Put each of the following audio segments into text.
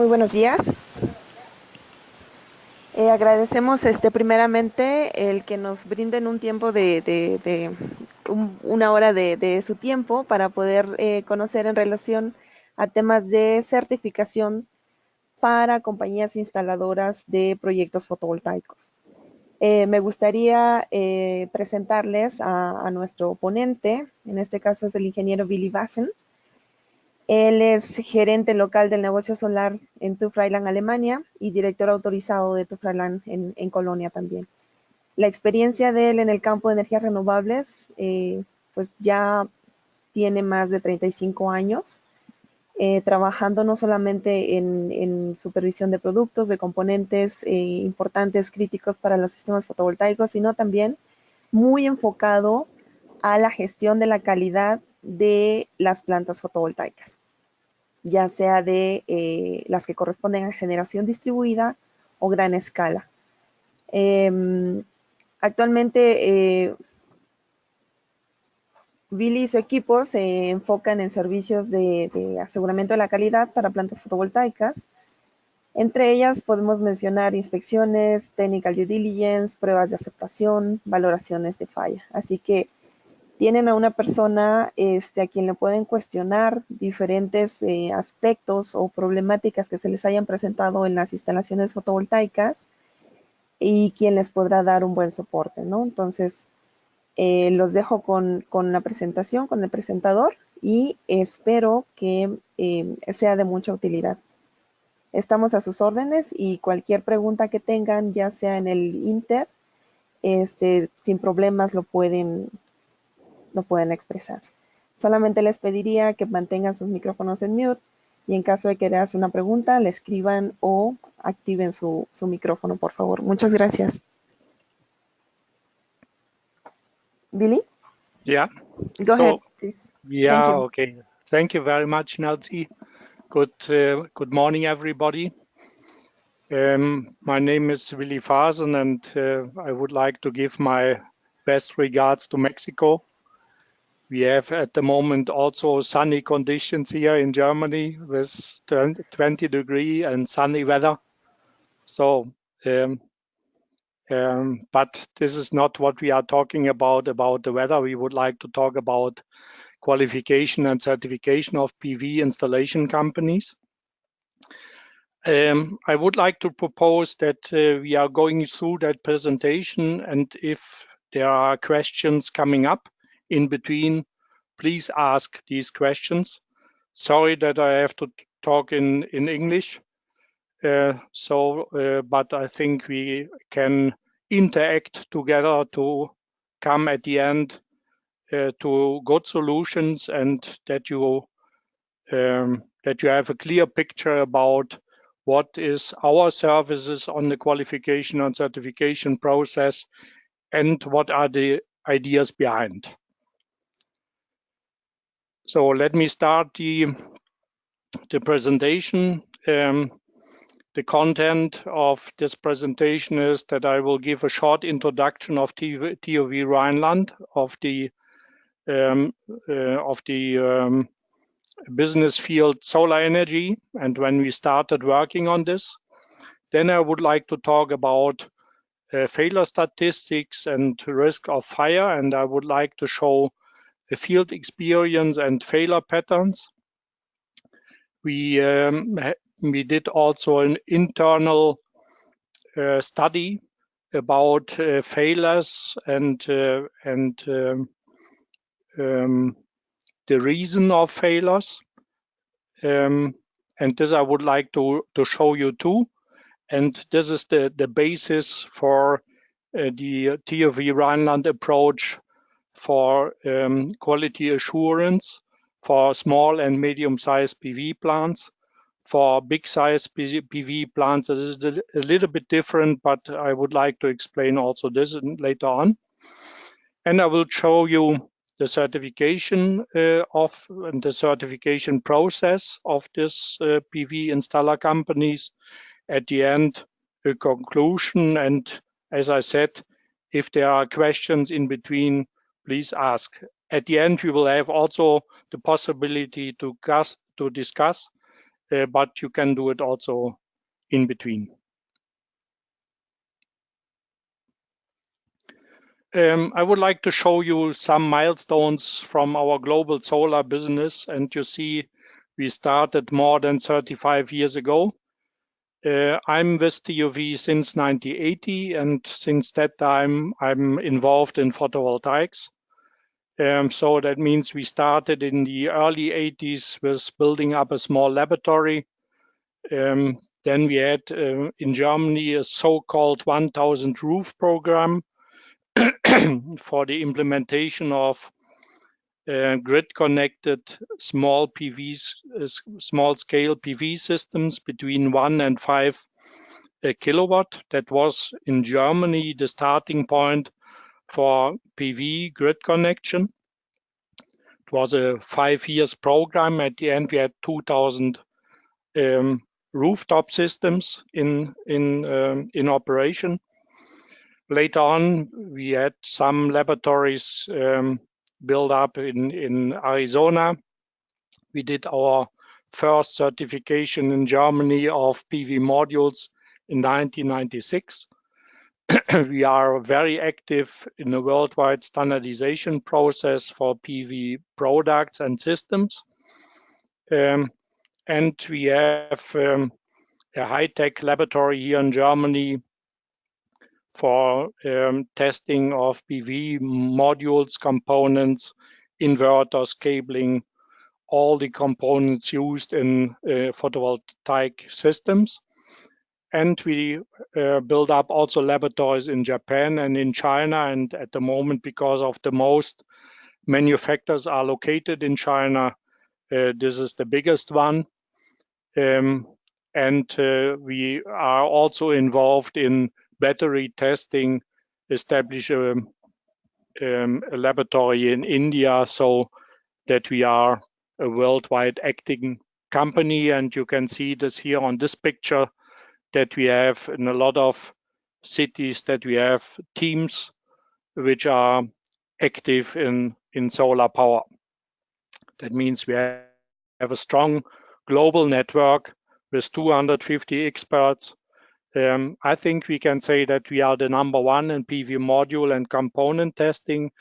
Muy buenos días. Agradecemos primeramente el que nos brinden un tiempo una hora de su tiempo para poder conocer en relación a temas de certificación para compañías instaladoras de proyectos fotovoltaicos. Me gustaría presentarles a nuestro ponente, en este caso es el ingeniero Billy Bassen. Él es gerente local del negocio solar en TÜV Rheinland, Alemania, y director autorizado de TÜV Rheinland en Colonia también. La experiencia de él en el campo de energías renovables, pues ya tiene más de 35 años, trabajando no solamente en supervisión de productos, de componentes importantes, críticos para los sistemas fotovoltaicos, sino también muy enfocado a la gestión de la calidad de las plantas fotovoltaicas, ya sea de las que corresponden a generación distribuida o gran escala. Actualmente, Billy y su equipo se enfocan en servicios de aseguramiento de la calidad para plantas fotovoltaicas. Entre ellas podemos mencionar inspecciones, technical due diligence, pruebas de aceptación, valoraciones de falla. Así que tienen a una persona a quien le pueden cuestionar diferentes aspectos o problemáticas que se les hayan presentado en las instalaciones fotovoltaicas y quien les podrá dar un buen soporte, ¿no? Entonces, los dejo con la presentación, con el presentador, y espero que sea de mucha utilidad. Estamos a sus órdenes y cualquier pregunta que tengan, ya sea en el Inter, sin problemas lo pueden expresar. Solamente les pediría que mantengan sus micrófonos en mute y en caso de querer hacer una pregunta, le escriban o activen su micrófono, por favor. Muchas gracias. Billy? Yeah. Go ahead, please. Yeah, Thank you. okay. Thank you very much, Nancy. Good morning, everybody. My name is Willy Fasen, and I would like to give my best regards to Mexico. We have at the moment also sunny conditions here in Germany with 20 degree and sunny weather. So, but this is not what we are talking about the weather. We would like to talk about qualification and certification of PV installation companies. I would like to propose that we are going through that presentation, and if there are questions coming up in between, please ask these questions. Sorry that I have to talk in English, but I think we can interact together to come at the end to good solutions, and that you have a clear picture about what is our services on the qualification and certification process and what are the ideas behind. So let me start the presentation. The content of this presentation is that I will give a short introduction of TÜV Rheinland, of the business field solar energy and when we started working on this. Then I would like to talk about failure statistics and risk of fire, and I would like to show the field experience and failure patterns. We did also an internal study about failures and the reason of failures, and this I would like to show you too. And this is the basis for the TÜV Rheinland approach for quality assurance for small and medium-sized PV plants. For big-sized PV plants, it is a little bit different, but I would like to explain also this later on. And I will show you the certification and the certification process of this PV installer companies. At the end, a conclusion, and as I said, if there are questions in between, please ask. At the end, we will have also the possibility to discuss but you can do it also in between. I would like to show you some milestones from our global solar business, and you see we started more than 35 years ago. I'm with TÜV since 1980, and since that time I'm involved in photovoltaics. So that means we started in the early 80s with building up a small laboratory. Then we had in Germany a so-called 1000 roof program for the implementation of grid-connected small small-scale PV systems between 1 and 5 kilowatt. That was in Germany the starting point for PV grid connection. It was a 5 years program. At the end, we had 2,000 rooftop systems in operation. Later on, we had some laboratories built up in Arizona. We did our first certification in Germany of PV modules in 1996. We are very active in the worldwide standardization process for PV products and systems. And we have a high-tech laboratory here in Germany for testing of PV modules, components, inverters, cabling, all the components used in photovoltaic systems. And we build up also laboratories in Japan and in China. And at the moment, because of the most manufacturers are located in China, this is the biggest one. And we are also involved in battery testing, establish a laboratory in India so that we are a worldwide acting company. And you can see this here on this picture, that we have in a lot of cities, that we have teams which are active in solar power. That means we have a strong global network with 250 experts. I think we can say that we are the #1 in PV module and component testing.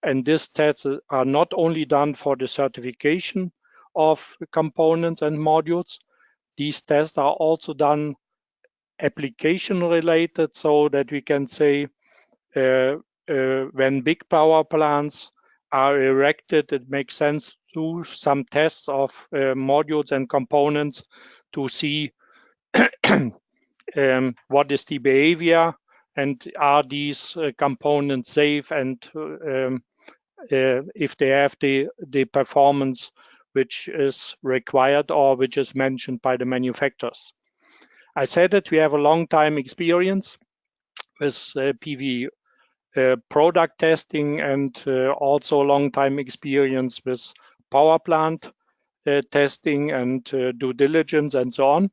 And these tests are not only done for the certification of components and modules, these tests are also done application related, so that we can say when big power plants are erected, it makes sense to do some tests of modules and components to see what is the behavior and are these components safe, and if they have the performance which is required or which is mentioned by the manufacturers. I said that we have a long time experience with PV product testing, and also a long time experience with power plant testing and due diligence and so on.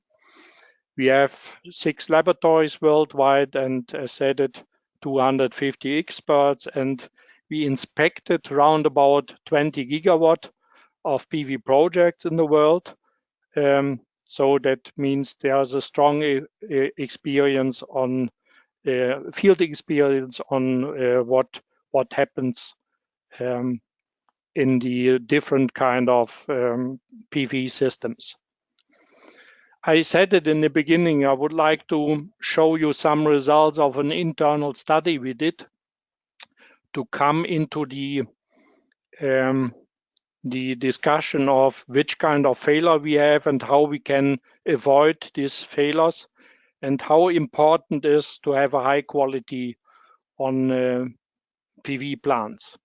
We have 6 laboratories worldwide, and as said it, 250 experts, and we inspected around about 20 gigawatt of PV projects in the world. So that means there's a strong experience on field experience on what happens in the different kind of PV systems. I said it in the beginning, I would like to show you some results of an internal study we did to come into the discussion of which kind of failure we have and how we can avoid these failures, and how important it is to have a high quality on PV plants.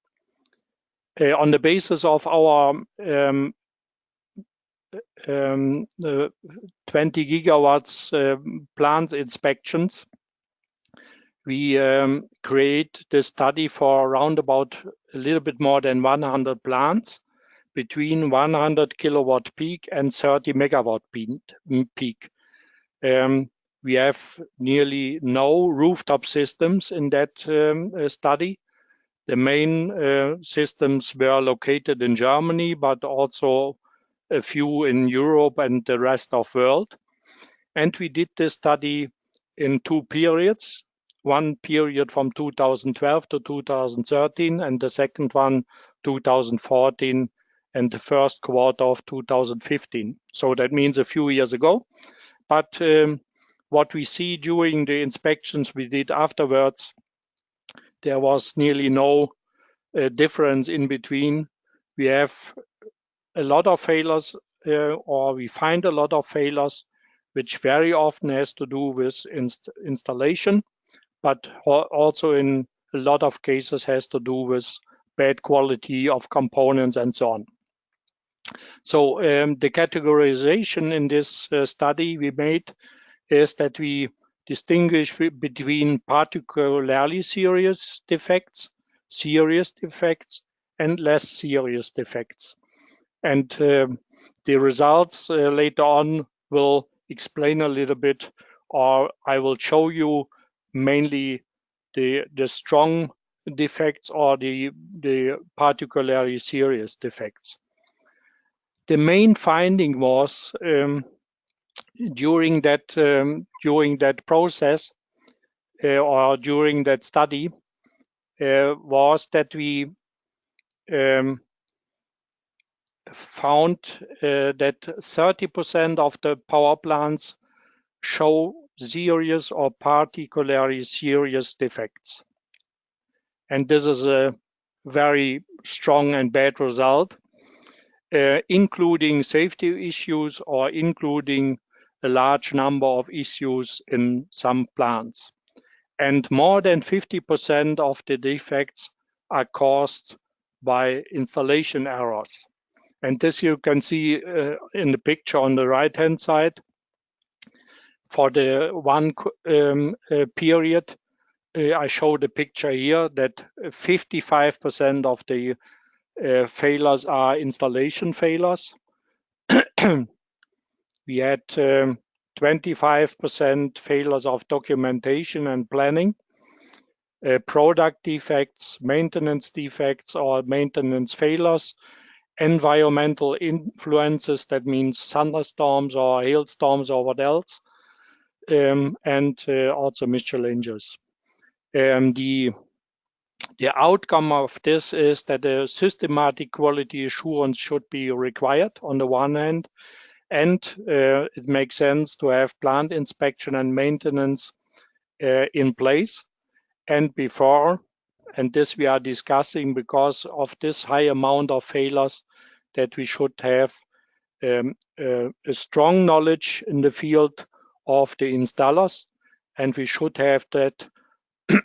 On the basis of our 20 gigawatts plant inspections, we create the study for around about a little bit more than 100 plants between 100 kilowatt peak and 30 megawatt peak. We have nearly no rooftop systems in that study. The main systems were located in Germany, but also a few in Europe and the rest of the world. And we did this study in 2 periods, one period from 2012 to 2013, and the second one 2014 and the first quarter of 2015. So that means a few years ago. But what we see during the inspections we did afterwards, there was nearly no difference in between. We have a lot of failures, or we find a lot of failures, which very often has to do with installation, but also in a lot of cases has to do with bad quality of components and so on. So the categorization in this study we made is that we distinguish between particularly serious defects, and less serious defects. And the results later on will explain a little bit, or I will show you mainly the strong defects or the particularly serious defects. The main finding was during that process or during that study was that we found that 30% of the power plants show serious or particularly serious defects. And this is a very strong and bad result, including safety issues or including a large number of issues in some plants. And more than 50% of the defects are caused by installation errors. And this you can see in the picture on the right-hand side. For the one period, I show the picture here that 55% of the failures are installation failures. We had 25% failures of documentation and planning, product defects, maintenance defects or maintenance failures, environmental influences, that means thunderstorms or hailstorms or what else, and also miscellaneous. The outcome of this is that a systematic quality assurance should be required on the one hand, and it makes sense to have plant inspection and maintenance in place. And before, and this we are discussing because of this high amount of failures, that we should have a strong knowledge in the field of the installers, and we should have that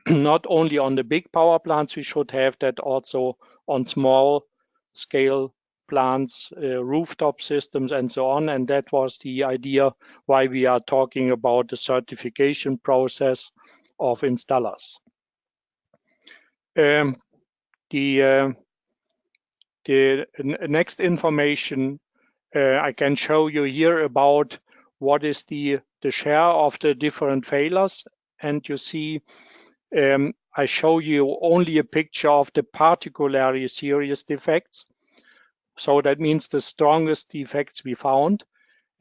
not only on the big power plants, we should have that also on small scale plants, rooftop systems and so on. And that was the idea why we are talking about the certification process of installers. The next information I can show you here about what is the share of the different failures. And you see, I show you only a picture of the particularly serious defects. So that means the strongest defects we found.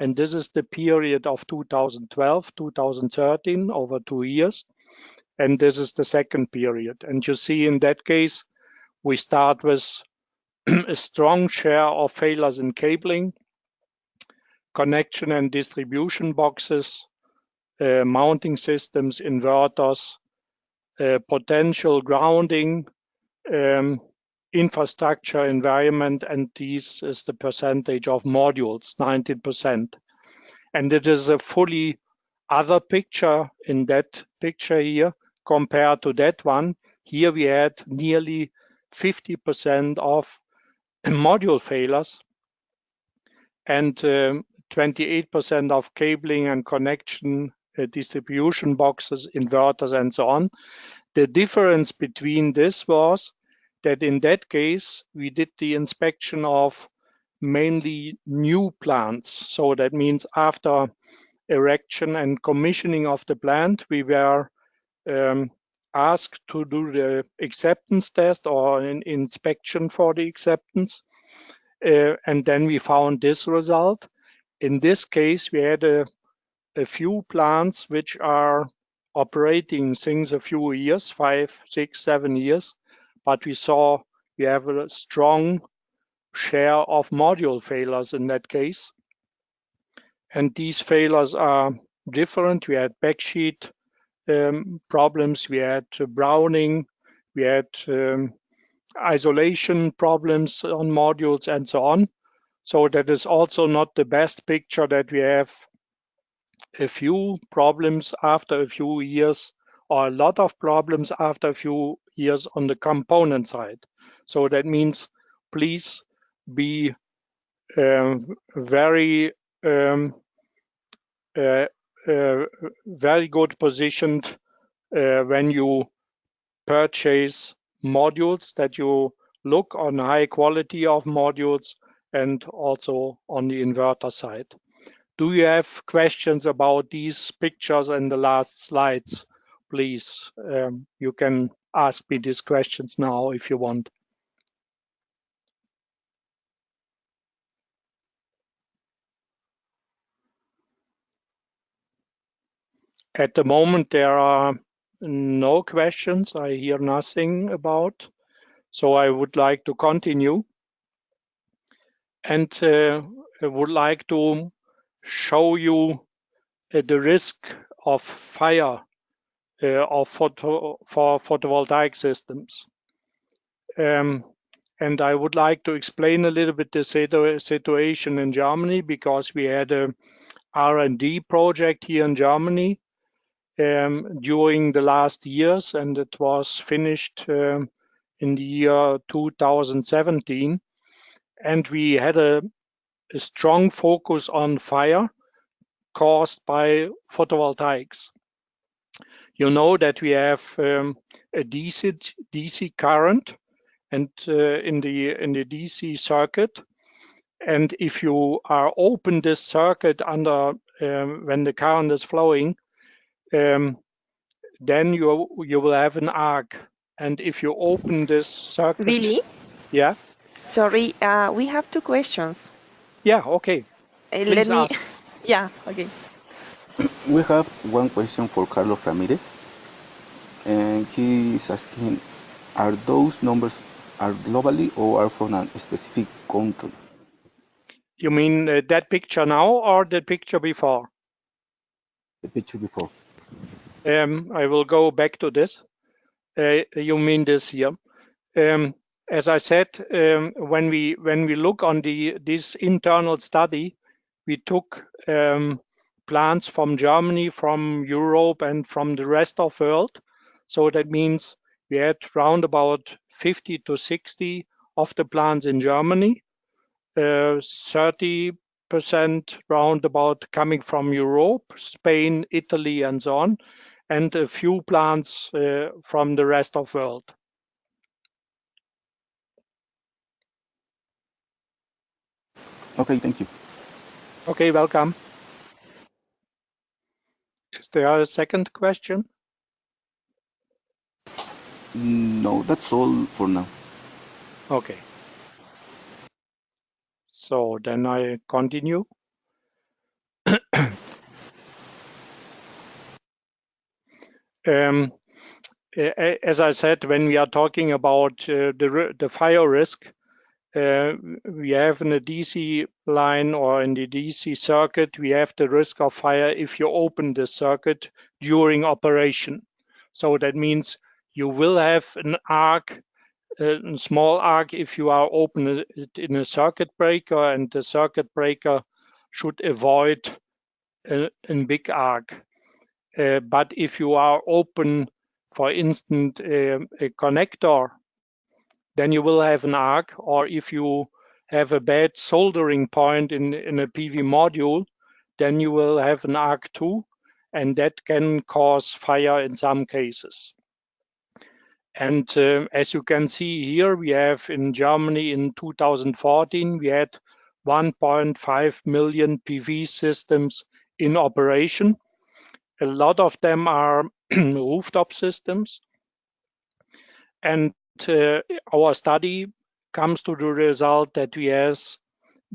And this is the period of 2012, 2013, over 2 years. And this is the second period. And you see in that case, we start with a strong share of failures in cabling, connection and distribution boxes, mounting systems, inverters, potential grounding, infrastructure, environment, and this is the percentage of modules, 19%. And it is a fully other picture in that picture here compared to that one. Here we had nearly 50% of module failures and 28% of cabling and connection, distribution boxes, inverters, and so on. The difference between this was that in that case, we did the inspection of mainly new plants. So that means after erection and commissioning of the plant, we were asked to do the acceptance test or an inspection for the acceptance. and then we found this result. In this case, we had a few plants which are operating since a few years, 5, 6, 7 years, but we saw we have a strong share of module failures in that case. And these failures are different. We had backsheet problems, we had browning, we had isolation problems on modules and so on. So that is also not the best picture, that we have a few problems after a few years, or a lot of problems after a few years on the component side. So that means please be very good positioned when you purchase modules, that you look on high quality of modules and also on the inverter side. Do you have questions about these pictures and the last slides? Please, you can ask me these questions now if you want. At the moment, there are no questions. I hear nothing about. So I would like to continue. And I would like to show you the risk of fire for photovoltaic systems. And I would like to explain a little bit the situation in Germany, because we had a R&D project here in Germany during the last years, and it was finished in the year 2017. And we had a strong focus on fire caused by photovoltaics. You know that we have a DC current and in the DC circuit, and if you are open this circuit under when the current is flowing, then you will have an arc. And if you open this circuit, Really? yeah. Sorry, we have two questions. Yeah. Okay. Let Please me. ask. Yeah. Okay. We have one question for Carlos Ramirez, and he is asking, are those numbers are globally or are from a specific country? You mean that picture now or the picture before? The picture before. I will go back to this. You mean this here? As I said, when we look on this internal study, we took plants from Germany, from Europe, and from the rest of the world. So that means we had round about 50 to 60 of the plants in Germany, 30% round about coming from Europe, Spain, Italy, and so on, and a few plants from the rest of the world. Okay, thank you. Okay, welcome. Is there a second question? No, that's all for now. Okay. So then I continue. As I said, when we are talking about the fire risk, we have in a DC line or in the DC circuit, we have the risk of fire if you open the circuit during operation. So that means you will have an arc, a small arc, if you are open it in a circuit breaker, and the circuit breaker should avoid a big arc. But if you are open, for instance, a connector, then you will have an arc. Or if you have a bad soldering point in a PV module, then you will have an arc too, and that can cause fire in some cases. And as you can see here, we have in Germany in 2014, we had 1.5 million PV systems in operation. A lot of them are rooftop systems. And our study comes to the result that we have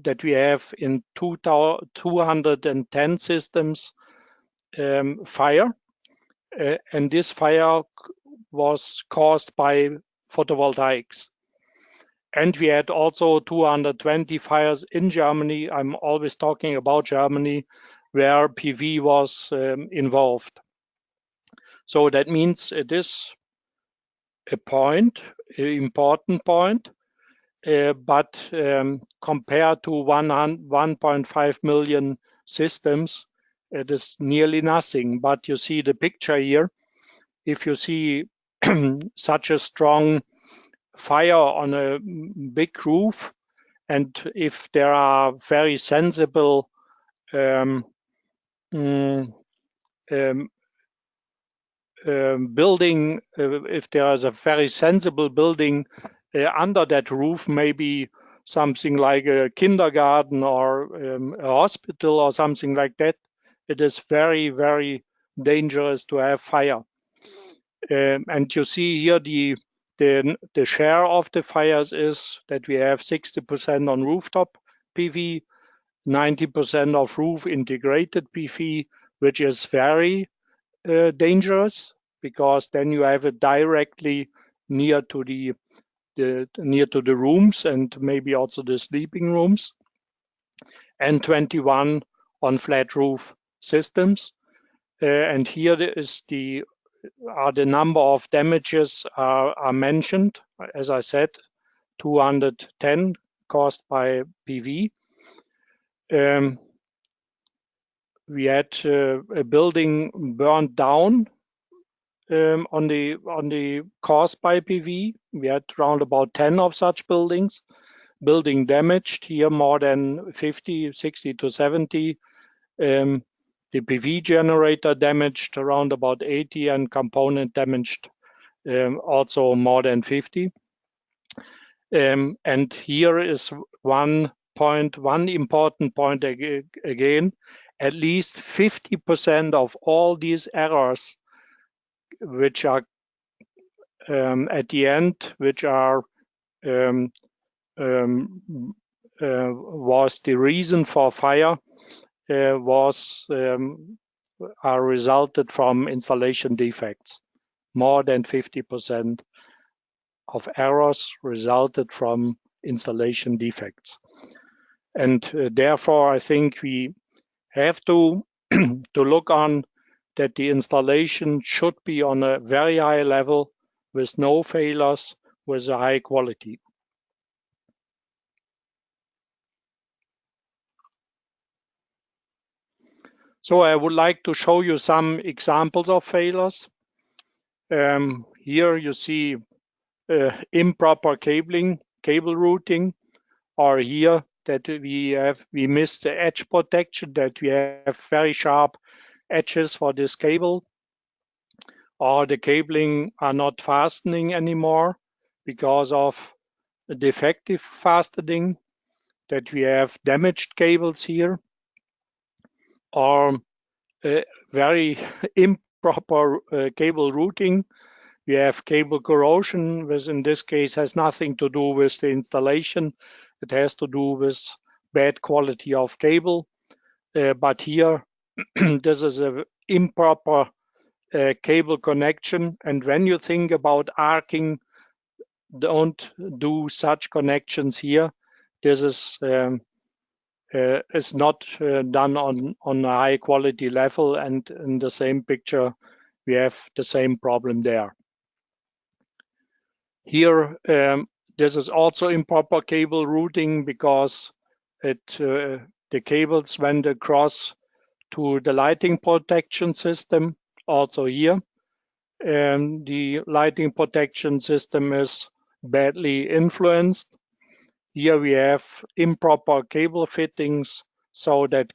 that we have in 210 systems fire, and this fire was caused by photovoltaics. And we had also 220 fires in Germany. I'm always talking about Germany, where PV was involved. So that means it is a point, an important point, but compared to 1.5 million systems, it is nearly nothing. But you see the picture here. If you see such a strong fire on a big roof, and if there are very sensible building, if there is a very sensible building under that roof, maybe something like a kindergarten or a hospital or something like that, it is very, very dangerous to have fire. And you see here the share of the fires is that we have 60% on rooftop PV, 90% of roof integrated PV, which is very dangerous, because then you have it directly near to the rooms and maybe also the sleeping rooms, and 21 on flat roof systems. And here is the number of damages are mentioned. As I said, 210 caused by PV. We had a building burned down on the caused by PV. We had around about 10 of such buildings. Building damaged here more than 50, 60 to 70. The PV generator damaged around about 80, and component damaged also more than 50. And here is one important point again. At least 50% of all these errors, which are at the end, which are was the reason for fire, are resulted from installation defects. More than 50% of errors resulted from installation defects. And therefore, I think we have to look on that the installation should be on a very high level with no failures, with a high quality. So I would like to show you some examples of failures. Here you see improper cable routing, or here that we missed the edge protection, that we have very sharp edges for this cable, or the cabling are not fastening anymore because of defective fastening, that we have damaged cables here, or very improper cable routing. We have cable corrosion, which in this case has nothing to do with the installation. It has to do with bad quality of cable. But here, this is an improper cable connection. And when you think about arcing, don't do such connections here. This is not done on a high quality level, and in the same picture we have the same problem there. Here this is also improper cable routing, because the cables went across to the lighting protection system. Also here the lighting protection system is badly influenced. Here we have improper cable fittings, so that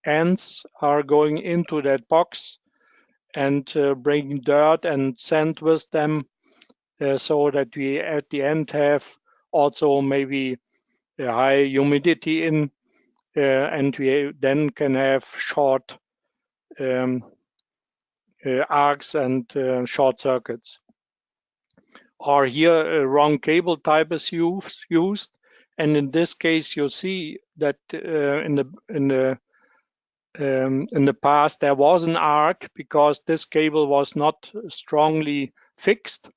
ants are going into that box and bring dirt and sand with them, so that we at the end have also maybe a high humidity in, and we then can have short arcs and short circuits. Or here a wrong cable type is used, And in this case, you see that in the past there was an arc because this cable was not strongly fixed,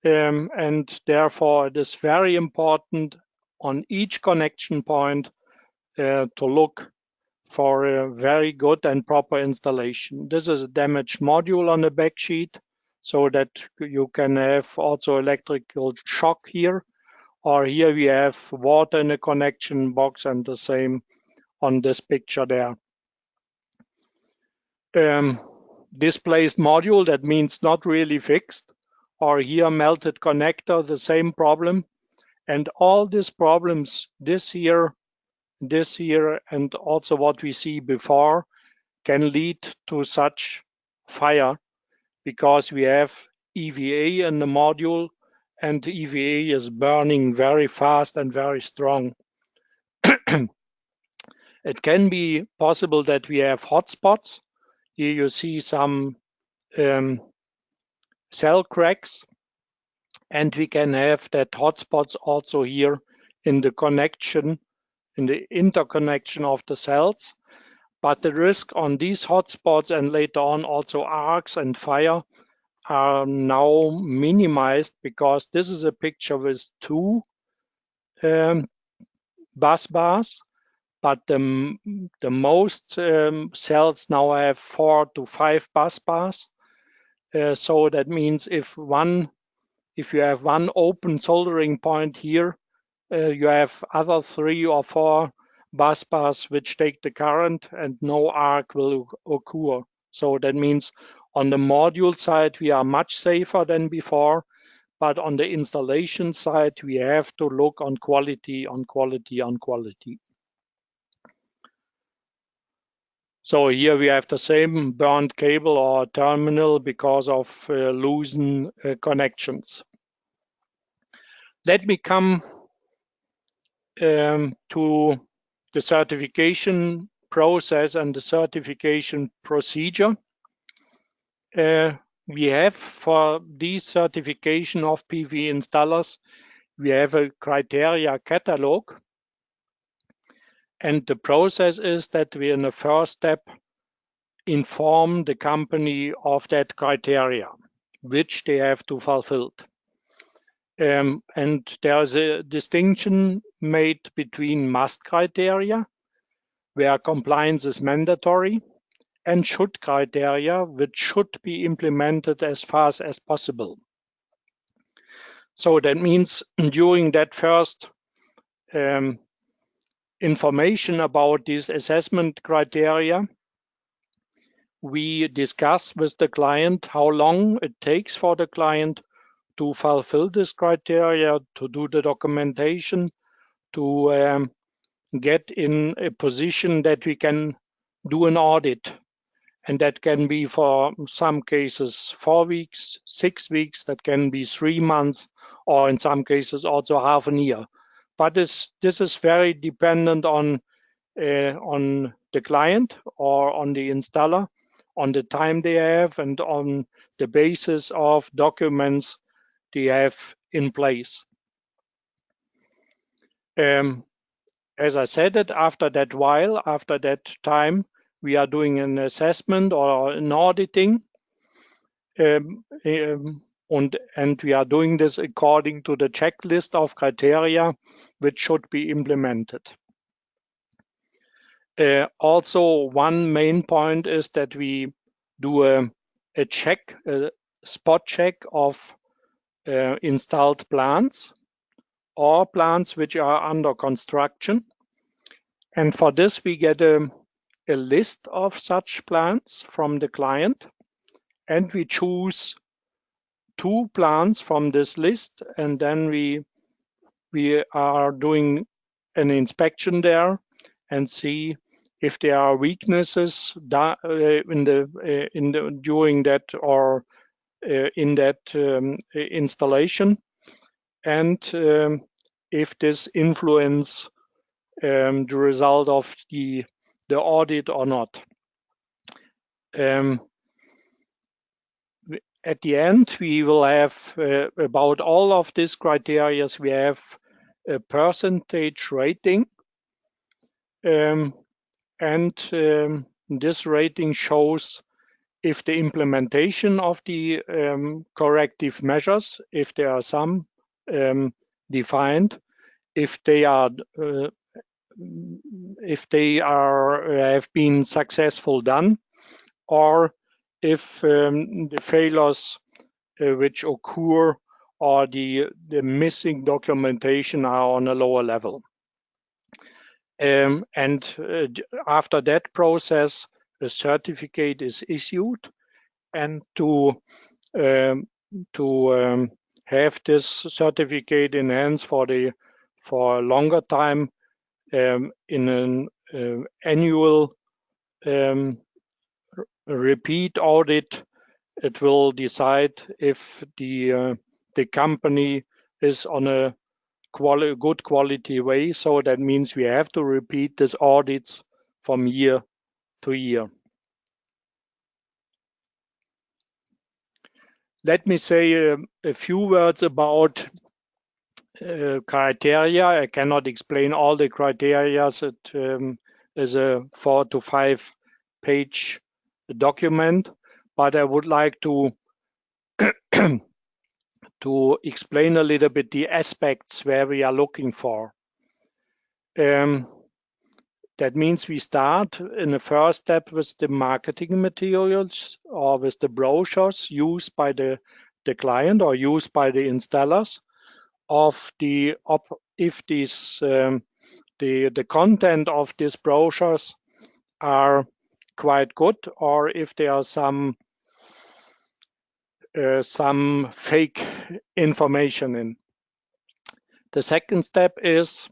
and therefore it is very important on each connection point to look for a very good and proper installation. This is a damaged module on the back sheet, so that you can have also electrical shock here, or here we have water in the connection box, and the same on this picture there. Displaced module, that means not really fixed, or here melted connector, the same problem. And all these problems this year, and also what we see before, can lead to such fire because we have EVA in the module, and EVA is burning very fast and very strong. It can be possible that we have hotspots. Here you see some cell cracks, and we can have that hotspots also here in the connection, in the interconnection of the cells. But the risk on these hotspots and later on also arcs and fire are now minimized because this is a picture with 2 bus bars, but the most cells now have 4 to 5 bus bars. So that means if you have one open soldering point here, you have other 3 or 4 bus bars which take the current and no arc will occur. So that means on the module side we are much safer than before, but on the installation side we have to look on quality, on quality, on quality. So here we have the same burnt cable or terminal because of loosened connections. Let me come to the certification process and the certification procedure. We have for this certification of PV installers, we have a criteria catalog. And the process is that we, in the first step, inform the company of that criteria, which they have to fulfill. And there is a distinction made between must criteria, where compliance is mandatory, and should criteria, which should be implemented as fast as possible. So that means during that first information about these assessment criteria, we discuss with the client how long it takes for the client to fulfill this criteria, to do the documentation, to get in a position that we can do an audit. And that can be for some cases 4 weeks, 6 weeks, that can be 3 months, or in some cases also half a year. But this is very dependent on the client or on the installer, on the time they have and on the basis of documents they have in place. As I said, that after that time, we are doing an assessment or an auditing, and we are doing this according to the checklist of criteria which should be implemented. Also, one main point is that we do a check, a spot check of installed plants or plants which are under construction. And for this, we get a list of such plants from the client, and we choose 2 plants from this list, and then we are doing an inspection there and see if there are weaknesses during that or in that installation, and if this influence the result of the audit or not. At the end, we will have about all of these criteria. We have a percentage rating, and this rating shows if the implementation of the corrective measures, if there are some defined, if they are have been successful done, or if the failures which occur or the missing documentation are on a lower level. And after that process, a certificate is issued, and to have this certificate in hands for a longer time in an annual repeat audit, it will decide if the company is on a good quality way. So that means we have to repeat these audits from year to year. Let me say a few words about criteria. I cannot explain all the criteria. It is a 4 to 5 page document, but I would like to to explain a little bit the aspects where we are looking for. That means we start in the first step with the marketing materials or with the brochures used by the client or used by the installers of if these the content of these brochures are quite good, or if there are some fake information in. The second step is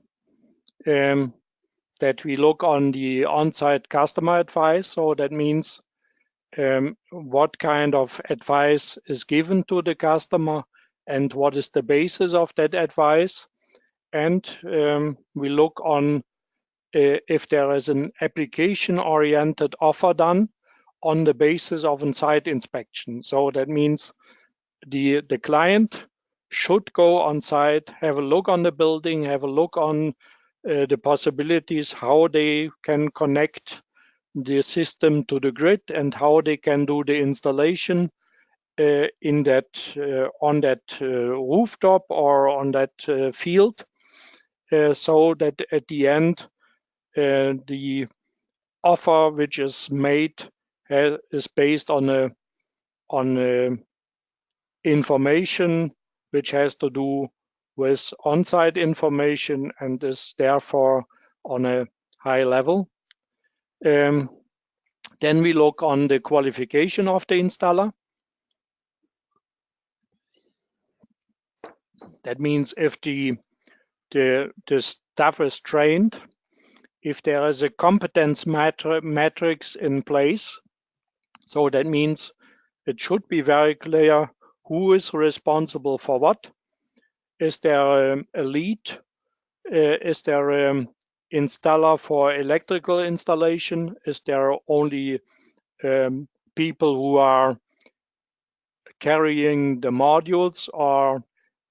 that we look on the on-site customer advice. So that means what kind of advice is given to the customer and what is the basis of that advice. And we look on if there is an application-oriented offer done on the basis of a site inspection. So that means the client should go on site, have a look on the building, have a look on the possibilities, how they can connect the system to the grid and how they can do the installation in that on that rooftop or on that field, so that at the end the offer which is made is based on information which has to do with on-site information and is therefore on a high level. Then we look on the qualification of the installer. That means if the staff is trained, if there is a competence matrix in place. So that means it should be very clear who is responsible for what. Is there a lead? Is there an installer for electrical installation? Is there only people who are carrying the modules or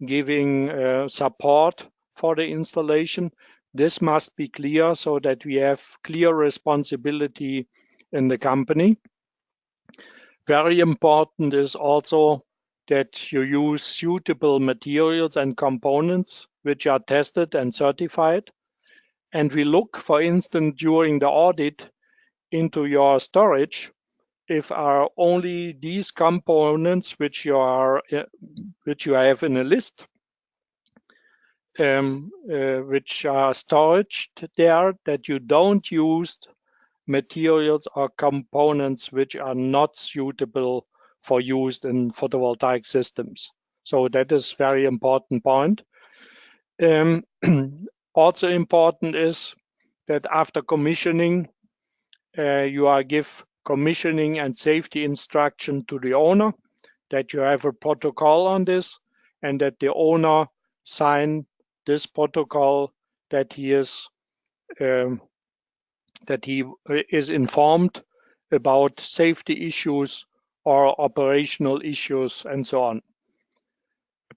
giving support for the installation? This must be clear so that we have clear responsibility in the company. Very important is also that you use suitable materials and components which are tested and certified. And we look, for instance, during the audit into your storage, if are only these components which you have in a list, which are stored there, that you don't use materials or components which are not suitable for use in photovoltaic systems. So that is very important point. Also important is that after commissioning, you are give commissioning and safety instruction to the owner, that you have a protocol on this, and that the owner sign this protocol, that he is informed about safety issues or operational issues and so on.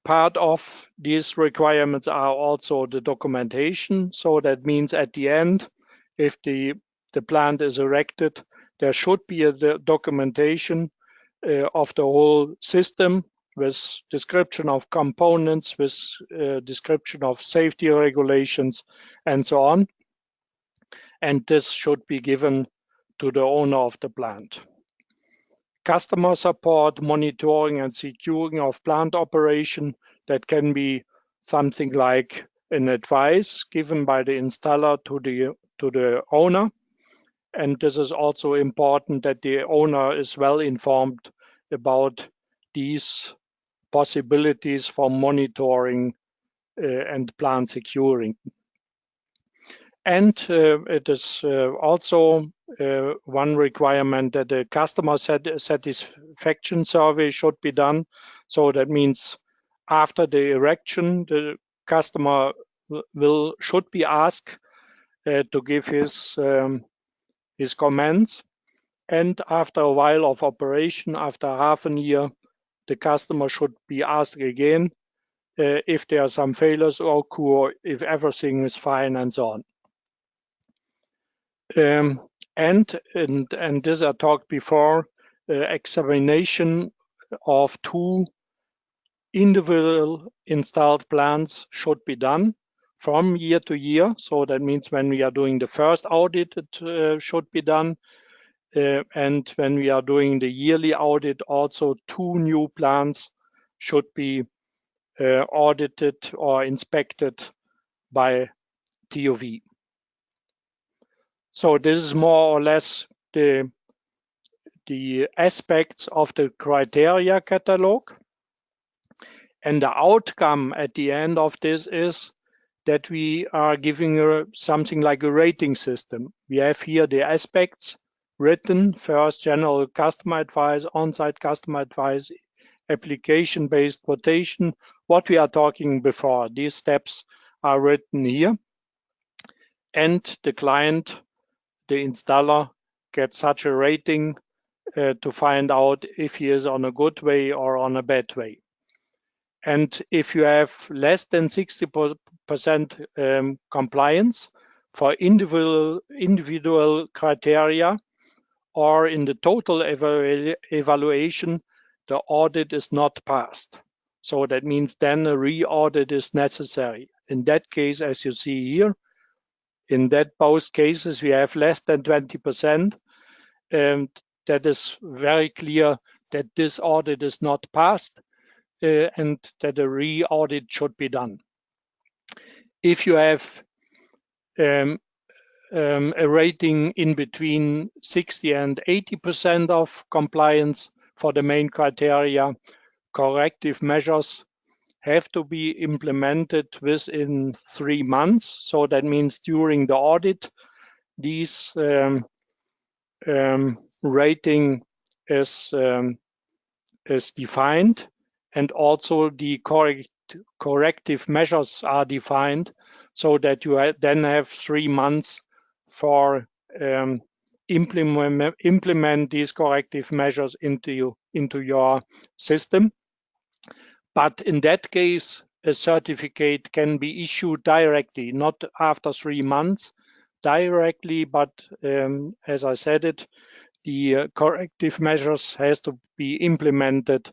Part of these requirements are also the documentation. So that means at the end, if the plant is erected, there should be a documentation of the whole system with description of components, with description of safety regulations, and so on. And this should be given to the owner of the plant. Customer support, monitoring and securing of plant operation, that can be something like an advice given by the installer to the owner. And this is also important that the owner is well informed about these possibilities for monitoring and plant securing. And it is also one requirement that the customer satisfaction survey should be done. So that means after the erection, the customer should be asked to give his comments. And after a while of operation, after half a year, the customer should be asked again if there are some failures occur, if everything is fine, and so on. And this I talked before, examination of 2 individual installed plants should be done from year to year. So that means when we are doing the first audit, it should be done. And when we are doing the yearly audit, also 2 new plants should be audited or inspected by TÜV. So this is more or less the aspects of the criteria catalog. And the outcome at the end of this is that we are giving something like a rating system. We have here the aspects written: first, general customer advice, on-site customer advice, application-based quotation, what we are talking before. These steps are written here. And the client, the installer, gets such a rating to find out if he is on a good way or on a bad way. And if you have less than 60% compliance for individual criteria, or in the total evaluation, the audit is not passed. So that means then a re-audit is necessary. In that case, as you see here, in both cases, we have less than 20%. And that is very clear that this audit is not passed and that a re-audit should be done. If you have a rating in between 60 and 80% of compliance for the main criteria, corrective measures have to be implemented within 3 months. So that means during the audit, these rating is defined, and also the corrective measures are defined, so that you then have 3 months for implement these corrective measures into your system. But in that case, a certificate can be issued directly, not after 3 months directly, but as I said it, the corrective measures has to be implemented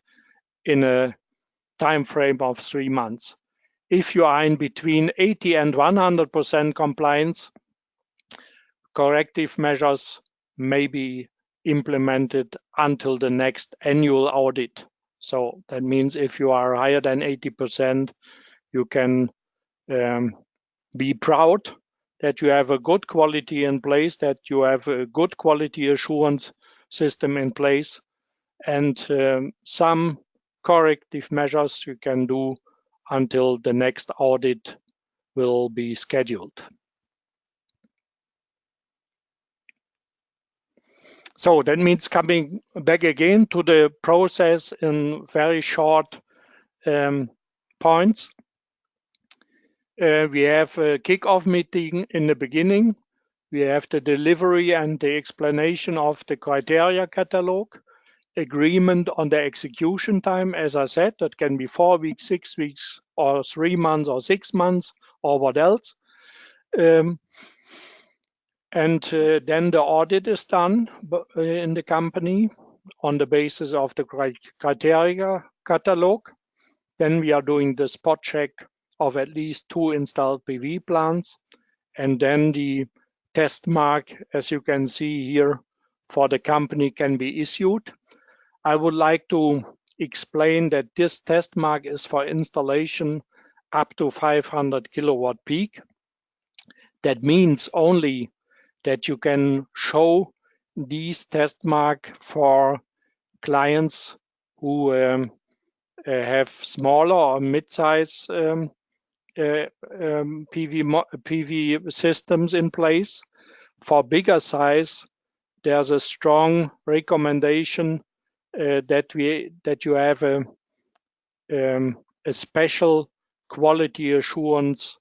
in a time frame of 3 months. If you are in between 80 and 100% compliance, corrective measures may be implemented until the next annual audit. So that means if you are higher than 80%, you can be proud that you have a good quality in place, that you have a good quality assurance system in place, and some corrective measures you can do until the next audit will be scheduled. So that means coming back again to the process in very short points. We have a kickoff meeting in the beginning. We have the delivery and the explanation of the criteria catalog. agreement on the execution time. As I said, that can be 4 weeks, 6 weeks, or 3 months, or 6 months, or what else. And then the audit is done in the company on the basis of the criteria catalog. Then we are doing the spot check of at least 2 installed PV plants, and then the test mark, as you can see here, for the company can be issued. I would like to explain that this test mark is for installation up to 500 kilowatt peak. That means only that you can show these test mark for clients who have smaller or mid-size PV systems in place. For bigger size, there's a strong recommendation that you have a special quality assurance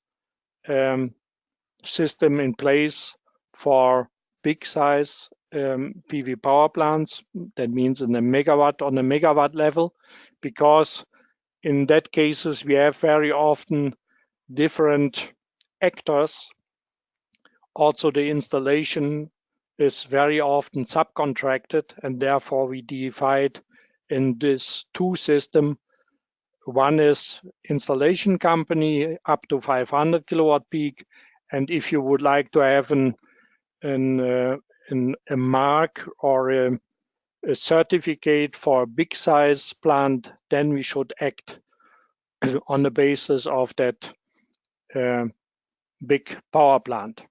system in place for big size PV power plants. That means in a megawatt, on a megawatt level, because in that cases we have very often different actors. Also, the installation is very often subcontracted, and therefore we divide in this 2 system. One is installation company up to 500 kilowatt peak, and if you would like to have a mark or a certificate for a big size plant, then we should act on the basis of that big power plant.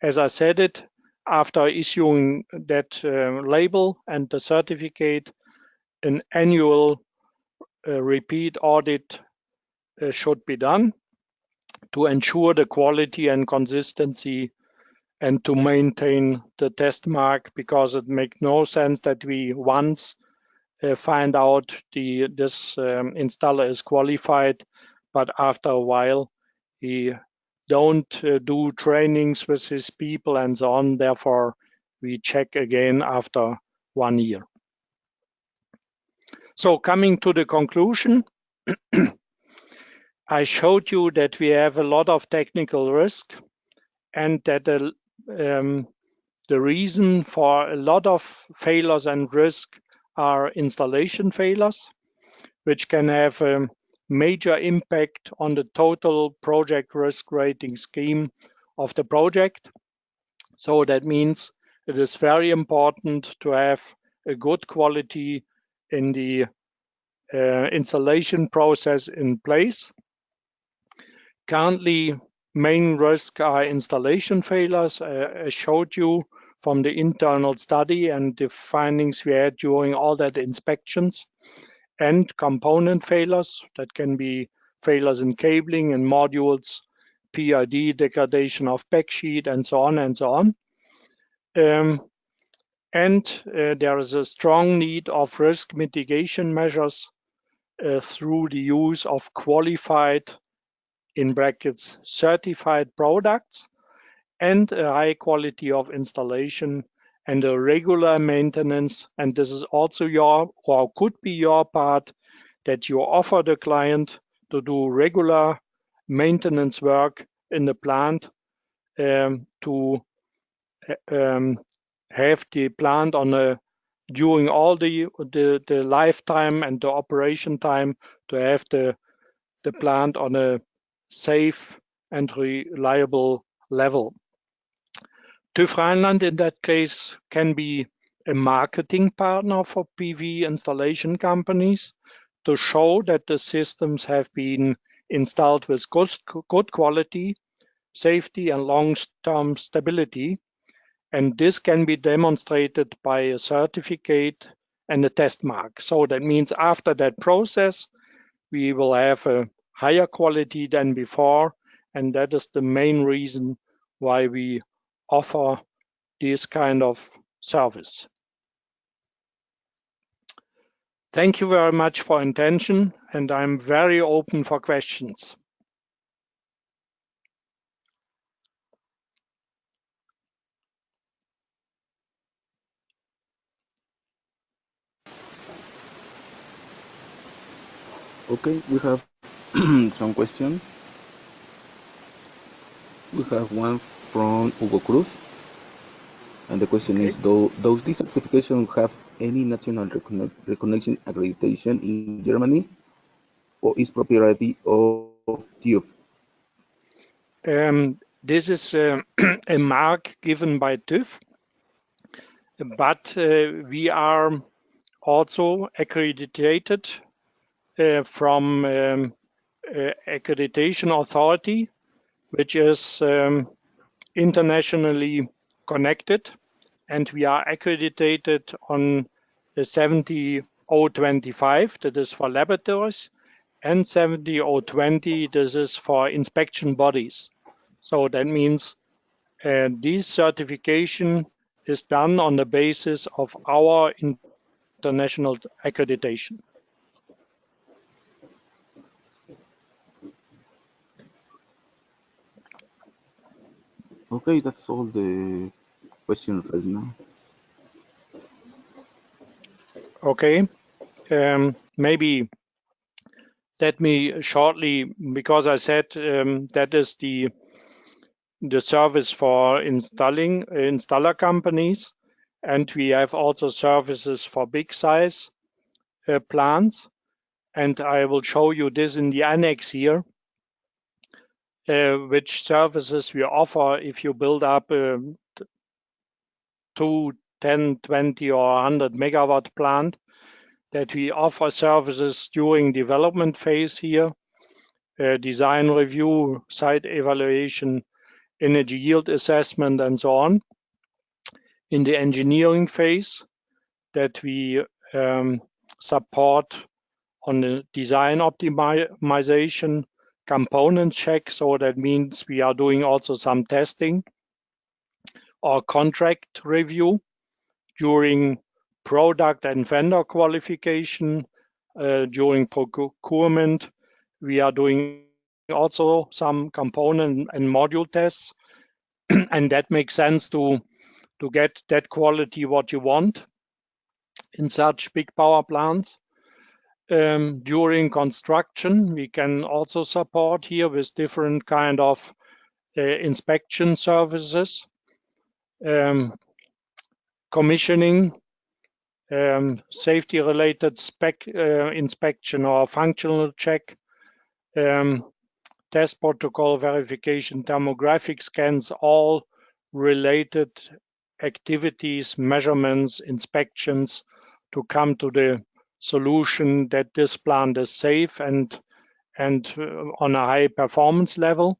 As I said it, after issuing that label and the certificate, an annual repeat audit should be done to ensure the quality and consistency and to maintain the test mark, because it makes no sense that we once find out this installer is qualified, but after a while he don't do trainings with his people and so on. Therefore, we check again after 1 year. So coming to the conclusion, I showed you that we have a lot of technical risk, and that the reason for a lot of failures and risk are installation failures, which can have a major impact on the total project risk rating scheme of the project. So that means it is very important to have a good quality in the installation process in place. Currently, main risk are installation failures. I showed you from the internal study and the findings we had during all that inspections, and component failures. That can be failures in cabling and modules, PID, degradation of backsheet, and so on and so on. There is a strong need of risk mitigation measures through the use of qualified, in brackets, certified products, and a high quality of installation and a regular maintenance. And this is also your, or could be your part, that you offer the client to do regular maintenance work in the plant, to have the plant on a, during all the lifetime and the operation time, to have the plant on a safe and reliable level. TÜV Rheinland in that case can be a marketing partner for PV installation companies to show that the systems have been installed with good quality, safety, and long-term stability. And this can be demonstrated by a certificate and a test mark. So that means after that process, we will have a higher quality than before. And that is the main reason why we offer this kind of service. Thank you very much for attention, and I'm very open for questions. Okay, we have some questions. We have one from Hugo Cruz, and the question Okay. is, does this certification have any national recognition accreditation in Germany, or is proprietary of TÜV? This is a mark given by TÜV, but we are also accredited from accreditation authority, which is internationally connected, and we are accredited on the 70025, that is for laboratories, and 70020, this is for inspection bodies. So that means this certification is done on the basis of our international accreditation. Okay, that's all the questions right now. Okay, maybe let me shortly, because I said that is the service for installer companies, and we have also services for big size plants, and I will show you this in the annex here, which services we offer if you build up 2, 10, 20 or 100 megawatt plant, that we offer services during development phase here, design review, site evaluation, energy yield assessment, and so on. In the engineering phase, that we support on the design optimization, component check, so that means we are doing also some testing, or contract review during product and vendor qualification, during procurement. We are doing also some component and module tests, and that makes sense to get that quality what you want in such big power plants. During construction, we can also support here with different kind of inspection services, commissioning, safety-related spec inspection or functional check, test protocol verification, thermographic scans, all related activities, measurements, inspections to come to the solution that this plant is safe and on a high performance level.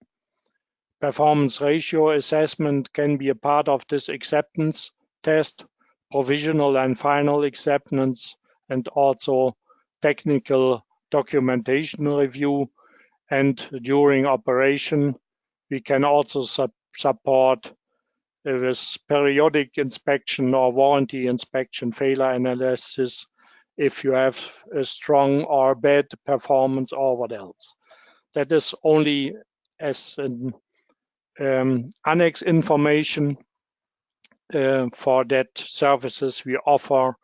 Performance ratio assessment can be a part of this acceptance test, provisional and final acceptance, and also technical documentation review. And during operation, we can also support with periodic inspection or warranty inspection, failure analysis, if you have a strong or bad performance or what else. That is only as an annex information for that services we offer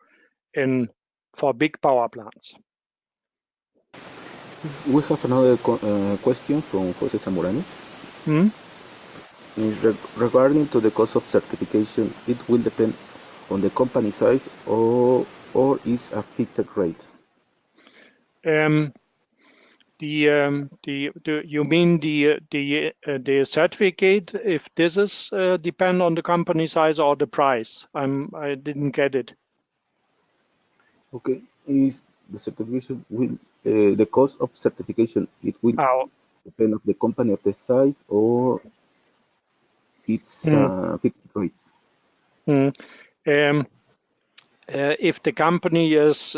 for big power plants. We have another question from Jose Zamorano. Regarding to the cost of certification, it will depend on the company size or is a fixed rate? You mean the certificate? If this is depend on the company size or the price? I didn't get it. Okay, is the certification will the cost of certification? It will depend on the company of the size or it's fixed rate? If the company is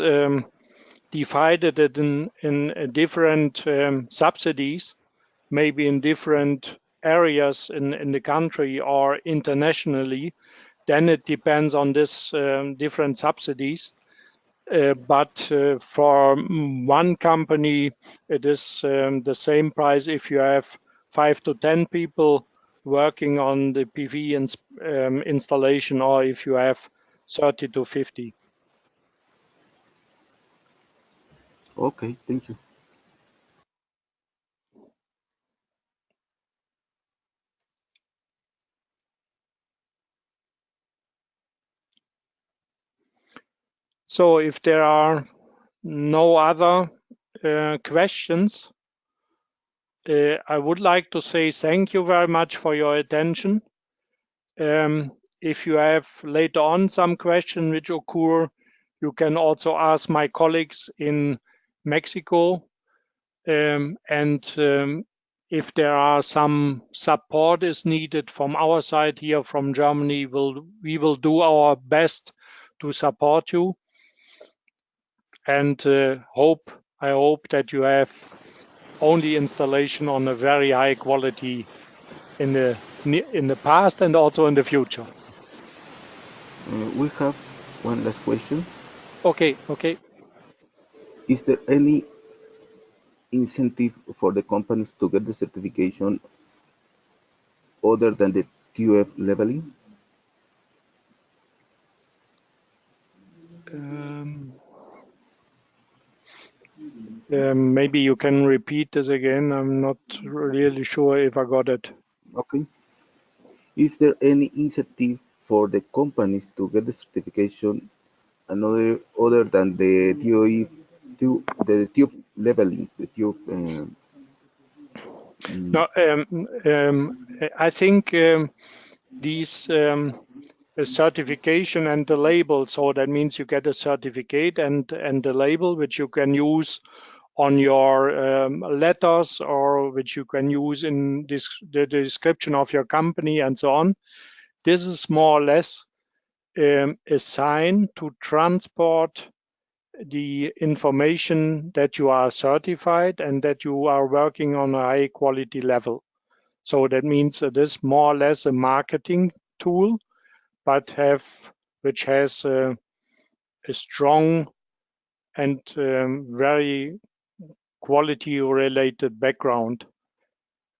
divided it in different subsidies, maybe in different areas in the country or internationally, then it depends on this different subsidies. But for one company, it is the same price if you have 5 to 10 people working on the PV installation, or if you have 30 to 50. Okay, thank you. So if there are no other questions, I would like to say thank you very much for your attention. If you have later on some question which occur, you can also ask my colleagues in Mexico. If there are some support is needed from our side here from Germany, we will do our best to support you. And I hope that you have only installation on a very high quality in the past and also in the future. We have one last question. Okay. Is there any incentive for the companies to get the certification other than the TÜV labeling? Maybe you can repeat this again. I'm not really sure if I got it. Okay. Is there any incentive for the companies to get the certification other than the TÜV labeling, the TÜV? No, I think these certification and the label. So that means you get a certificate and the label which you can use on your letters, or which you can use in the description of your company and so on. This is more or less a sign to transport the information that you are certified and that you are working on a high quality level. So that means it is more or less a marketing tool, but which has a strong and very quality related background.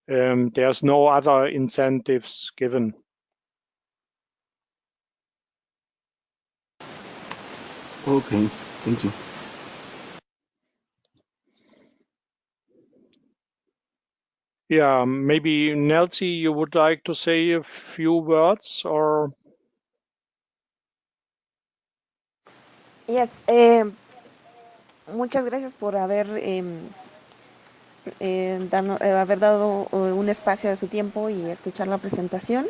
There's no other incentives given. Okay, thank you. Yeah, maybe Nelsie, you would like to say a few words, or? Yes, muchas gracias por haber, haber dado un espacio de su tiempo y escuchar la presentación.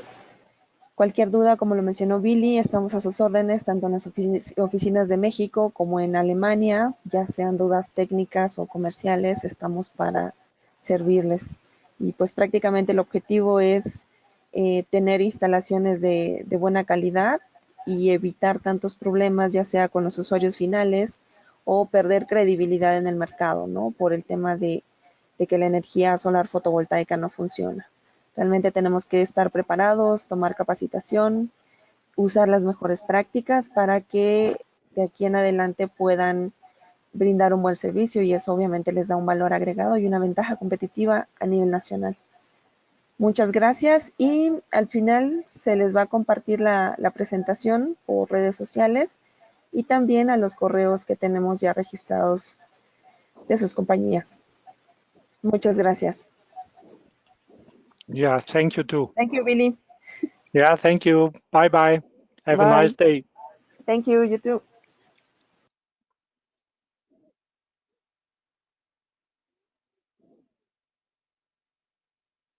Cualquier duda, como lo mencionó Billy, estamos a sus órdenes, tanto en las oficinas de México como en Alemania, ya sean dudas técnicas o comerciales, estamos para servirles. Y pues prácticamente el objetivo es tener instalaciones de buena calidad y evitar tantos problemas, ya sea con los usuarios finales o perder credibilidad en el mercado, ¿no? Por el tema de que la energía solar fotovoltaica no funciona. Realmente tenemos que estar preparados, tomar capacitación, usar las mejores prácticas para que de aquí en adelante puedan brindar un buen servicio, y eso obviamente les da un valor agregado y una ventaja competitiva a nivel nacional. Muchas gracias, y al final se les va a compartir la presentación por redes sociales y también a los correos que tenemos ya registrados de sus compañías. Muchas gracias. Yeah, thank you too. Thank you, Billy. Yeah, thank you. Bye bye. Have Bye. a nice day. Thank you, you too.